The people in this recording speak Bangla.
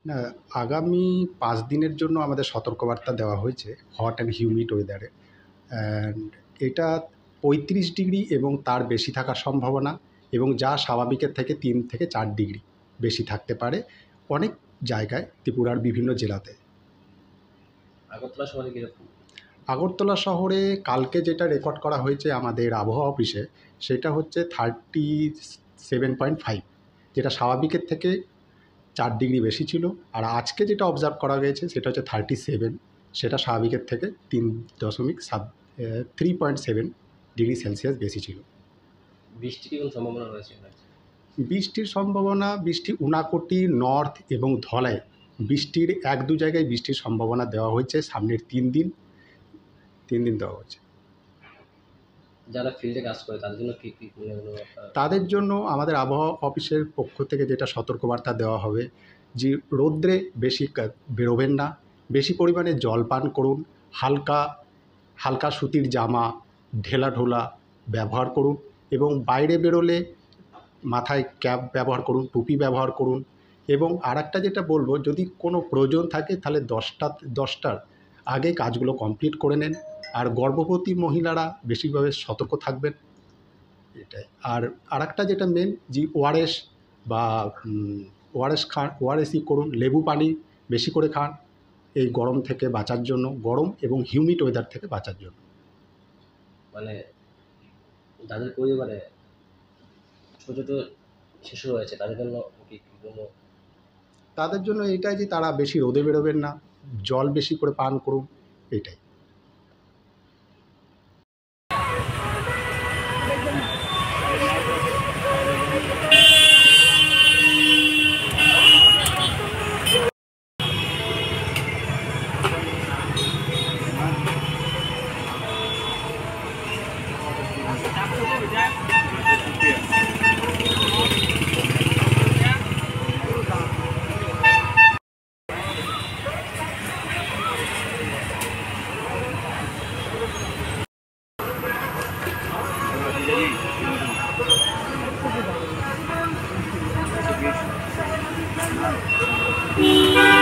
না, আগামী ৫ দিনের জন্য আমাদের সতর্কবার্তা দেওয়া হয়েছে হট অ্যান্ড হিউমিড ওয়েদারে। অ্যান্ড এটা ৩৫ ডিগ্রি এবং তার বেশি থাকার সম্ভাবনা, এবং যা স্বাভাবিকের থেকে ৩ থেকে ৪ ডিগ্রি বেশি থাকতে পারে অনেক জায়গায় ত্রিপুরার বিভিন্ন জেলাতে। আগরতলা শহরে কীরকম? আগরতলা শহরে কালকে যেটা রেকর্ড করা হয়েছে আমাদের আবহাওয়া অফিসে, সেটা হচ্ছে 37.5, যেটা স্বাভাবিকের থেকে ৪ ডিগ্রি বেশি ছিল। আর আজকে যেটা অবজার্ভ করা গেছে সেটা হচ্ছে 37, সেটা স্বাভাবিকের থেকে 3.7 ডিগ্রি সেলসিয়াস বেশি ছিল। বৃষ্টি কি কোনো সম্ভাবনা রয়েছে? বৃষ্টির সম্ভাবনা, উনাকোটি, নর্থ এবং ধলাই বৃষ্টির ১-২ জায়গায় বৃষ্টির সম্ভাবনা দেওয়া হয়েছে সামনের 3 দিন দেওয়া হয়েছে। যারা ফিল্ডে কাজ করে তাদের জন্য কি তাদের জন্য আমাদের আবহাওয়া অফিসের পক্ষ থেকে যেটা সতর্কবার্তা দেওয়া হবে যে রৌদ্রে বেশি বেরোবেন না, বেশি পরিমাণে জল পান করুন, হালকা সুতির জামা ঢেলাঢোলা ব্যবহার করুন, এবং বাইরে বেরোলে মাথায় ক্যাপ ব্যবহার করুন, টুপি ব্যবহার করুন। এবং আরেকটা যেটা বলবো, যদি কোনো প্রয়োজন থাকে তাহলে 10টার আগে কাজগুলো কমপ্লিট করে নেন। আর গর্ভবতী মহিলারা বেশিভাবে সতর্ক থাকবেন, এটাই। আর আরেকটা যেটা মেন, যে ওআরএস বা ওআরএসই করুন, লেবু পানি বেশি করে খান এই গরম থেকে বাঁচার জন্য, গরম এবং হিউমিড ওয়েদার থেকে বাঁচার জন্য। মানে যাদের পরিবারে ছোটো ছোটো শিশু রয়েছে তাদের জন্য কি কোনো? তাদের জন্য এটাই যে তারা বেশি রোদে বেরোবেন না, জল বেশি করে পান করুন, এটাই। Thank you.